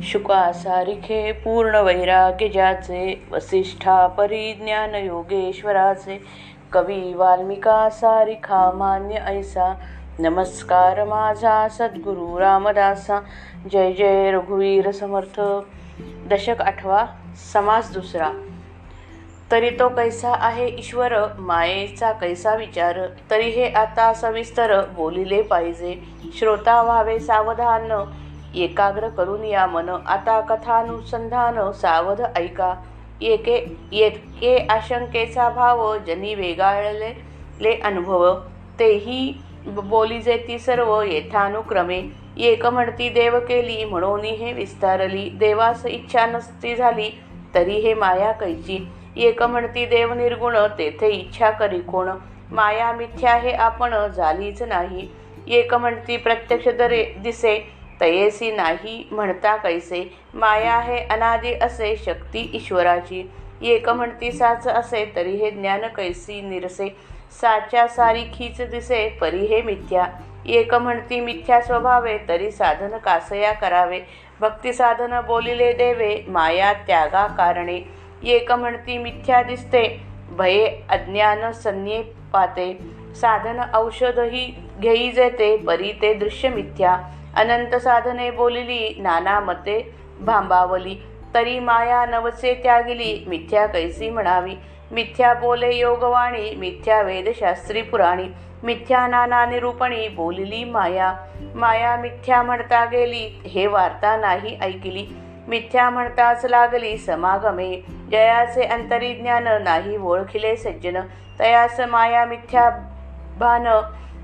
शुका सारिखे पूर्ण वैराग्य ज्याचे, वसिष्ठा परिज्ञान योगेश्वराचे. कवी वाल्मिका सारिखा मान्य ऐसा, नमस्कार माझा सद्गुरु रामदासा. जय जय रघुवीर समर्थ. दशक 8वा. समास 2. तरी तो कैसा आहे ईश्वर, मायेचा कैसा विचार. तरी हे आता सविस्तर बोलिले पाहिजे. श्रोता व्हावे सावधान, एकाग्र करून या मन. आता कथानुसंधान सावध ऐका. येके आशंकेचा भाव, जनी वेगाळले अनुभव. तेही बोलिजे ती सर्व येथानुक्रमे. एक म्हणती देव केली, म्हणून हे विस्तारली. देवास इच्छा नसती झाली, तरी हे माया कैची. एक म्हणती देव निर्गुण, तेथे इच्छा करी कोण. माया मिथ्या हे आपण झालीच नाही. एक म्हणती प्रत्यक्ष दिसे, तयेसी नाही म्हणता कैसे. माया हे अनादि असे, शक्ती ईश्वराची. एक म्हणती साच असे, तरी हे ज्ञान कैसी निरसे. साच्या सारिखीच दिसे, परी हे मिथ्या. एक म्हणती मिथ्या स्वभावे, तरी साधन कासया करावे. भक्ती साधन बोलिले देवे, माया त्यागा कारणे. एक म्हणती मिथ्या दिसते, भये अज्ञान संन्येपाते. साधन औषधही घेई जेते, परी ते दृश्य मिथ्या. अनंत साधने बोलिली, नाना मते भांबावली. तरी माया नवचे त्यागिली, मिथ्या कैसी म्हणावी. मिथ्या बोले योगवाणी, मिथ्या वेदशास्त्री पुराणी. मिथ्या नाना निरूपणी, बोलिली माया. माया मिथ्या म्हणता गेली, हे वार्ता नाही ऐकिली. मिथ्या म्हणताच लागली समागमे, जयाचे अंतरिज्ञान नाही ओळखिले सज्जन. तयास माया मिथ्या भान,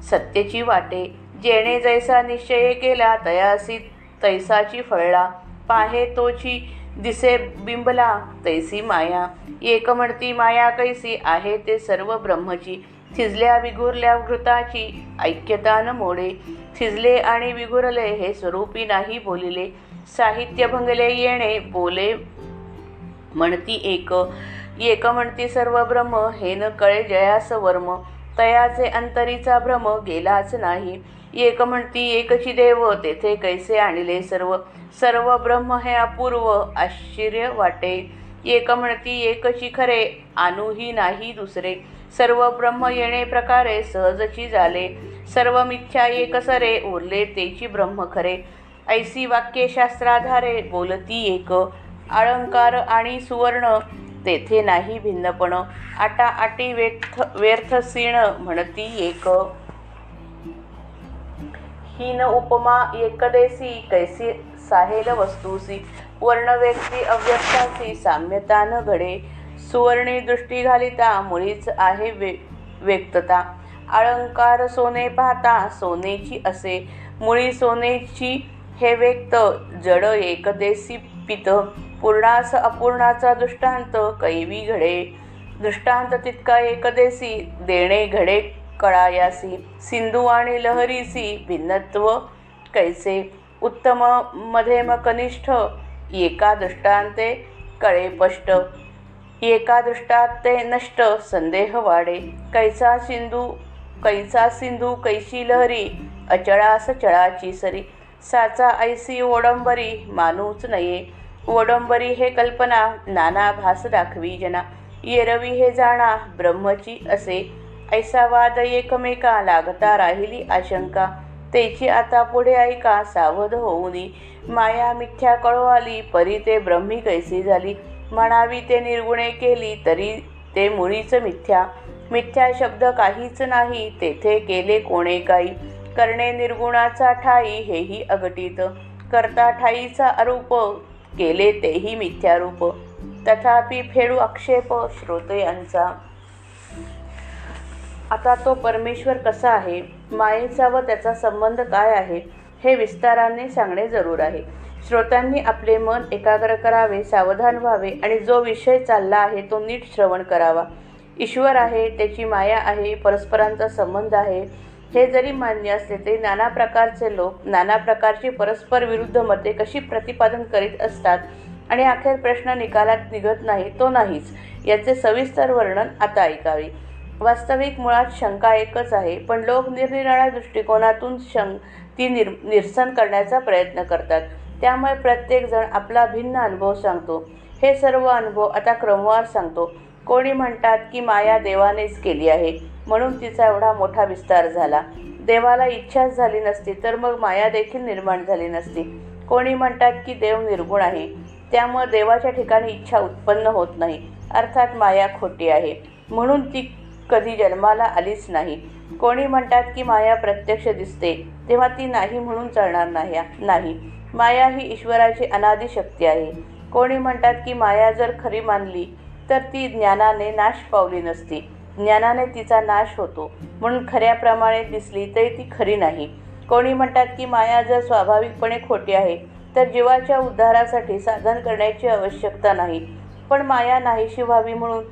सत्यची वाटे. जेणे जैसा निश्चय केला, तयासी तैसाची फळला. पाहे तोची दिसे बिंबला, तैसी माया. एक म्हणती माया कैसी, आहे ते सर्व ब्रह्मची. थिजल्या विघुरल्या घृताची, ऐक्यता न मोडे. थिजले आणि विघुरले, हे स्वरूपी नाही बोलिले. साहित्य भंगले येणे, बोले म्हणती एक. एक म्हणती सर्व ब्रह्म, हे न कळे जयास वर्म. तयाचे अंतरीचा भ्रम गेलाच नाही. एक म्हणती एकची देव, तेथे कैसे आणले सर्व. सर्व ब्रह्म हे अपूर्व, आश्चर्य वाटे. एक म्हणती एकची खरे, आणूही नाही दुसरे. सर्व ब्रह्म येणे प्रकारे, सहजची झाले. सर्व मिथ्या एक सरे, उरले तेची ब्रह्म खरे. ऐसी वाक्ये शास्त्राधारे, बोलती एक. अलंकार आणि सुवर्ण, तेथे नाही भिन्नपण. आटा आटी व्यर्थ सीण, म्हणती एक. हीन उपमा एकदेसी, कैसी साहेल वस्तूसी. वर्ण व्यक्ती अव्यक्तासी, साम्यता न घडे. सुवर्णी दृष्टी घालिता, मुळीच आहे व्यक्तता. अलंकार सोने पाहता, सोनेची असे. मुळी सोनेची हे व्यक्त, जड एकदेसी पित. पूर्णास अपूर्णाचा दृष्टांत, कैवी घडे. दृष्टांत तितका एकदेसी, देणे घडे कळायासी. सिंधू आणि लहरीसी, भिन्नत्व कैसे. उत्तम मध्यम कनिष्ठ, एका दृष्टांते कळे स्पष्ट. एका दृष्टांते नष्ट, संदेह वाढे. कैसा सिंधू कैशी लहरी, अचळास चळाची सरी. साचा ऐसी ओडंबरी, मानूच नये. ओडंबरी हे कल्पना, नाना भास दाखवी जना. येरवी हे जाणा, ब्रह्मची असे. ऐसा वाद एकमेका, लागता राहिली आशंका. तेची आता पुढे ऐका, सावध होऊनी. माया मिथ्या कळवाली, परी ते ब्रह्मी कैसी झाली. म्हणावी ते निर्गुणे केली, तरी ते मुळीच मिथ्या. मिथ्या शब्द काहीच नाही, तेथे केले कोणे काही. करणे निर्गुणाचा ठाई, हेही अघटित. करता ठाईचा अरूप, केले तेही मिथ्यारूप. तथापि फेडू आक्षेप श्रोतयांचा. आता तो परमेश्वर कसा आहे, मायेचा व त्याचा संबंध काय आहे, हे विस्ताराने सांगणे जरूर आहे. श्रोत्यांनी आपले मन एकाग्र करावे, सावधान व्हावे आणि जो विषय चालला आहे तो नीट श्रवण करावा. ईश्वर आहे, त्याची माया आहे, परस्परांचा संबंध आहे, हे जरी मान्य असले तरी नाना प्रकारचे लोक नाना प्रकारची परस्पर विरुद्ध मते कशी प्रतिपादन करीत असतात आणि अखेर प्रश्न निकालात निघत नाही तो नाहीच, याचे सविस्तर वर्णन आता ऐकावे. वास्तविक मुळात शंका एकच आहे, पण लोक निरनिराळ्या दृष्टिकोनातून ती निरसन करण्याचा प्रयत्न करतात. त्यामुळे प्रत्येकजण आपला भिन्न अनुभव सांगतो. हे सर्व अनुभव आता क्रमवार सांगतो. कोणी म्हणतात की माया देवानेच केली आहे म्हणून तिचा एवढा मोठा विस्तार झाला. देवाला इच्छाच झाली नसती तर मग माया देखील निर्माण झाली नसती. कोणी म्हणतात की देव निर्गुण आहे त्यामुळे देवाच्या ठिकाणी इच्छा उत्पन्न होत नाही, अर्थात माया खोटी आहे म्हणून ती कधी जन्माला आलीच नाही. कोणी म्हणतात की माया प्रत्यक्ष दिसते तेव्हा ती नाही म्हणून चालणार नाही. माया ही ईश्वराची अनादी शक्ती आहे. कोणी म्हणतात की माया जर खरी मानली तर ती ज्ञानाने नाश पावली नसती. ज्ञानाने तिचा नाश होतो म्हणून खऱ्याप्रमाणे दिसली तरी ती खरी नाही. कोणी म्हणतात की माया जर स्वाभाविकपणे खोटी आहे तर जीवाच्या उद्धारासाठी साधन करण्याची आवश्यकता नाही, पण माया नाहीशी व्हावी म्हणून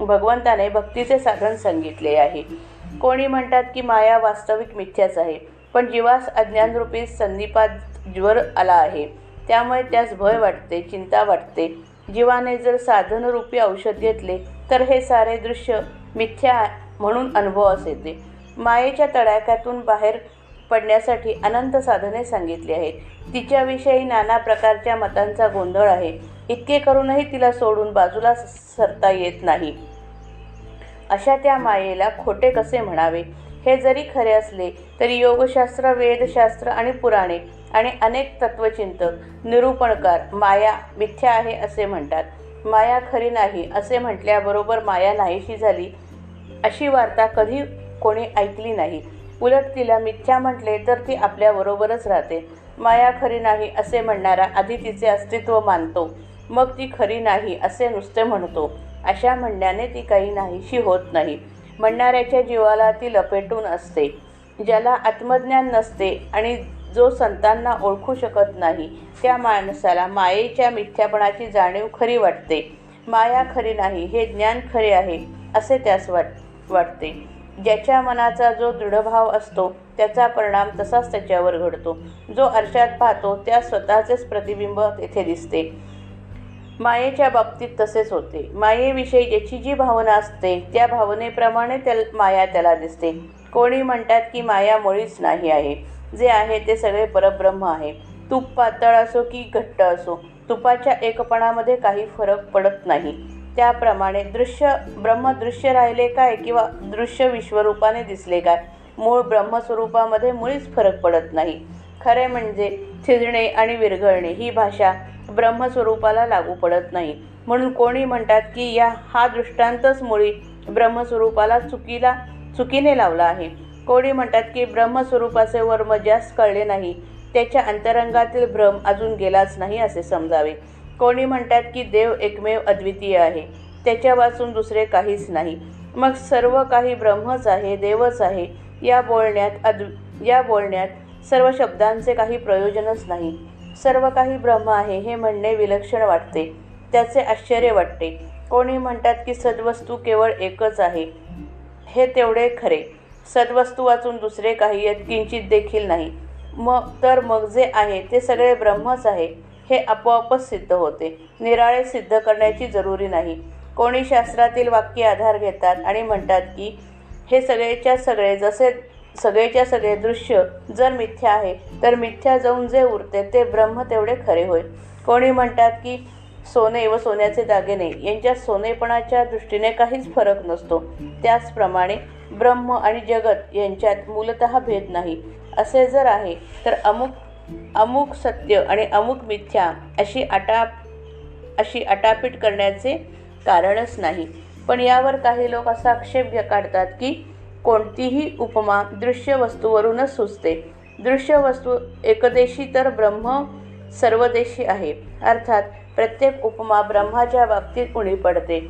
भगवंताने भक्तीचे साधन सांगितले आहे. कोणी म्हणतात की माया वास्तविक मिथ्याच आहे, पण जीवास अज्ञानरूपी संदीपात ज्वर आला आहे त्यामुळे त्यास भय वाटते, चिंता वाटते. जीवाने जर साधनरूपी औषध घेतले तर हे सारे दृश्य मिथ्या म्हणून अनुभवास येते. मायेच्या तडाख्यातून बाहेर पडण्यासाठी अनंत साधने सांगितली आहेत. तिच्याविषयी नाना प्रकारच्या मतांचा गोंधळ आहे. इतके करूनही तिला सोडून बाजूला सरता येत नाही. अशा त्या मायेला खोटे कसे म्हणावे? हे जरी खरे असले तरी योगशास्त्र, वेदशास्त्र आणि पुराणे आणि अनेक तत्वचिंतक, निरूपणकार माया मिथ्या आहे असे म्हणतात. माया खरी नाही असे म्हटल्याबरोबर माया नाहीशी झाली अशी वार्ता कधी कोणी ऐकली नाही. उलट तिला मिथ्या म्हटले तर ती आपल्याबरोबरच राहते. माया खरी नाही असे म्हणणारा आधी तिचे अस्तित्व मानतो, मग ती खरी नाही असे नुसते म्हणतो. अशा म्हणण्याने ती काही नाहीशी होत नाही. म्हणणाऱ्याच्या जीवाला ती लपेटून असते. ज्याला आत्मज्ञान नसते आणि जो संतांना ओळखू शकत नाही त्या माणसाला मायेच्या मिथ्यापणाची जाणीव खरी वाटते. माया खरी नाही, हे ज्ञान खरे आहे असे त्यास वाटते. ज्याच्या मनाचा जो दृढभाव असतो त्याचा परिणाम तसाच त्याच्यावर घडतो. जो आरशात पाहतो त्या स्वतःचेच प्रतिबिंब तेथे दिसते. मायेच्या बाबतीत तसेच होते. मायेविषयी ज्याची जी भावना असते त्या भावनेप्रमाणे माया त्याला दिसते. कोणी म्हणतात की माया मुळीच नाही आहे, जे आहे ते सगळे परब्रह्म आहे. तूप पातळ असो की घट्ट असो, तुपाच्या एकपणामध्ये काही फरक पडत नाही. त्याप्रमाणे ब्रह्म दृश्य राहिले काय किंवा दृश्य विश्वरूपाने दिसले काय, मूळ ब्रह्मस्वरूपामध्ये मुळीच फरक पडत नाही. खरे म्हणजे थिजणे आणि विरघळणे ही भाषा ब्रह्मस्वरूपाला लागू पडत नाही. म्हणून कोणी म्हणतात की हा दृष्टांतच मुळी ब्रह्मस्वरूपाला चुकीने लावला आहे. कोणी म्हणतात की ब्रह्मस्वरूपाचे वर्म ज्यास कळले नाही त्याच्या अंतरंगातील भ्रम अजून गेलाच नाही असे समजावे. कोणी म्हणतात की देव एकमेव अद्वितीय आहे, त्याच्यापासून दुसरे काहीच नाही. मग सर्व काही ब्रह्मच आहे, देवच आहे या बोलण्यात सर्व शब्दांचे काही प्रयोजनच नाही. सर्व काही ब्रह्म आहे हे म्हणणे विलक्षण वाटते, त्याचे आश्चर्य वाटते. कोणी म्हणतात की सद्वस्तू केवळ एकच आहे, हे तेवढे खरे. सद्वस्तू वाचून दुसरे काही यत्किंचित देखील नाही. मग जे आहे ते सगळे ब्रह्मच आहे हे आपोआपच सिद्ध होते. निराळे सिद्ध करण्याची जरुरी नाही. कोणी शास्त्रातील वाक्य आधार घेतात आणि म्हणतात की हे सगळेच्या सगळे दृश्य जर मिथ्या आहे तर मिथ्या जाऊन जे उरते ते ब्रह्म तेवढे खरे होय. कोणी म्हणतात की सोने व सोन्याचे दागिने यांच्यात सोनेपणाच्या दृष्टीने काहीच फरक नसतो. त्याचप्रमाणे ब्रह्म आणि जगत यांच्यात मूलतः भेद नाही. असे जर आहे तर अमुक सत्य आणि अमुक मिथ्या अशी आटापीट करण्याचे कारणच नाही. पण यावर काही लोक असा आक्षेप काढतात की कोणतीही उपमा दृश्य वस्तूवरूनच सुचते. दृश्य वस्तू एकदेशी तर ब्रह्म सर्वदेशी आहे. अर्थात प्रत्येक उपमा ब्रह्माच्या बाबतीत उणी पडते.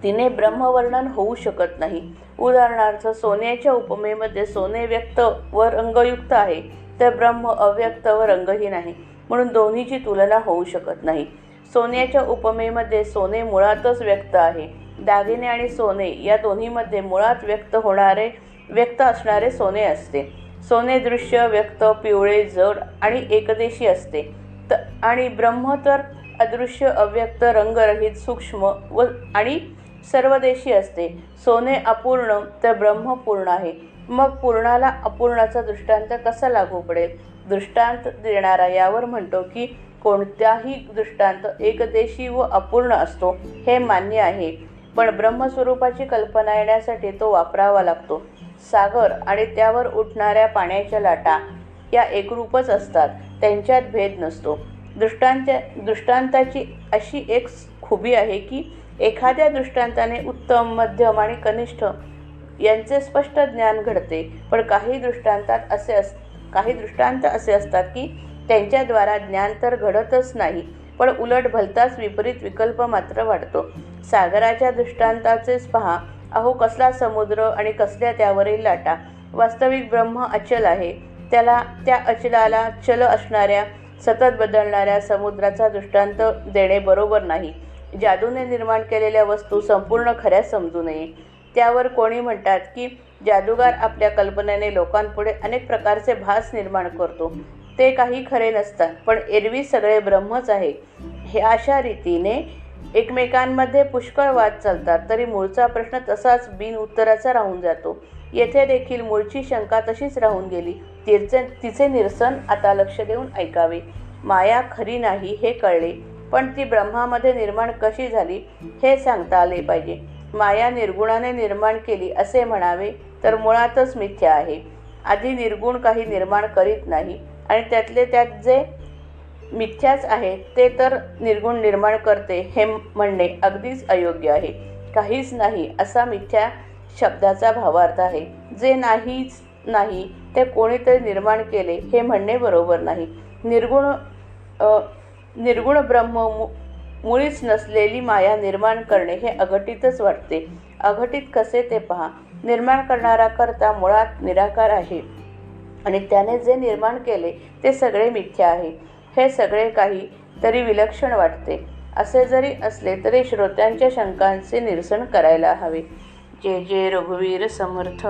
तिने ब्रह्मवर्णन होऊ शकत नाही. उदाहरणार्थ सोन्याच्या उपमेमध्ये सोने व्यक्त व रंगयुक्त आहे तर ब्रह्म अव्यक्त व रंगहीन आहे, म्हणून दोन्हीची तुलना होऊ शकत नाही. सोन्याच्या उपमेमध्ये सोने मुळातच व्यक्त आहे. दागिने आणि सोने या दोन्हीमध्ये मुळात व्यक्त असणारे सोने असते. सोने दृश्य, व्यक्त, पिवळे, जड आणि एकदेशी असते आणि ब्रह्म तर अदृश्य, अव्यक्त, रंगरहित, सूक्ष्म आणि सर्वदेशी असते. सोने अपूर्ण तर ब्रह्म पूर्ण आहे. मग पूर्णाला अपूर्णाचा दृष्टांत कसा लागू पडेल? दृष्टांत देणारा यावर म्हणतो की कोणताही दृष्टांत एकदेशी व अपूर्ण असतो हे मान्य आहे, पण ब्रह्मस्वरूपाची कल्पना येण्यासाठी तो वापरावा लागतो. सागर आणि त्यावर उठणाऱ्या पाण्याच्या लाटा या एकरूपच असतात, त्यांच्यात भेद नसतो. दृष्टांताची अशी एक खुबी आहे की एखाद्या दृष्टांताने उत्तम, मध्यम आणि कनिष्ठ यांचे स्पष्ट ज्ञान घडते, पण काही दृष्टांत असे असतात की त्यांच्याद्वारा ज्ञान तर घडतच नाही, पण उलट भलताच विपरीत विकल्प मात्र वाढतो. सागराच्या दृष्टांताचेच पहा. अहो, कसला समुद्र आणि कसल्या त्यावरील लाटा. वास्तविक ब्रह्म अचल आहे. त्या अचलाला चल असणाऱ्या, सतत बदलणाऱ्या समुद्राचा दृष्टांत देणे बरोबर नाही. जादूने निर्माण केलेल्या वस्तू संपूर्ण खऱ्या समजू नये. त्यावर कोणी म्हणतात की जादूगार आपल्या कल्पनेने लोकांपुढे अनेक प्रकारचे भास निर्माण करतो. ते काही खरे नसतात, पण एरवी सगळे ब्रह्मच आहे. हे अशा रीतीने एकमेकांमध्ये पुष्कळ वाद चालतात, तरी मूळचा प्रश्न तसाच बिनउत्तराचा राहून जातो. येथे देखील मूळची शंका तशीच राहून गेली. तिचे निरसन आता लक्ष देऊन ऐकावे. माया खरी नाही हे कळले, पण ती ब्रह्मामध्ये निर्माण कशी झाली हे सांगता आले पाहिजे. माया निर्गुणाने निर्माण केली असे म्हणावे तर मुळातच मिथ्या आहे. आधी निर्गुण काही निर्माण करीत नाही, आणि त्यातले त्यात जे मिथ्याच आहे ते तर निर्गुण निर्माण करते हे म्हणणे अगदीच अयोग्य आहे. काहीच नाही असा मिथ्या शब्दाचा भावार्थ आहे. जे नाहीच नाही ते कोणीतरी निर्माण केले हे म्हणणे बरोबर नाही. निर्गुण ब्रह्म मुळीच नसलेली माया निर्माण करणे हे अघटितच वाटते. अघटित कसे ते पहा. निर्माण करणारा कर्ता मुळात निराकार आहे, आणि त्याने जे निर्माण केले ते सगळे मिथ्या आहे. हे सगळे काही तरी विलक्षण वाटते. असे जरी असले तरी श्रोत्यांच्या शंकांचे निरसन करायला हवे. जय जय रघुवीर समर्थ.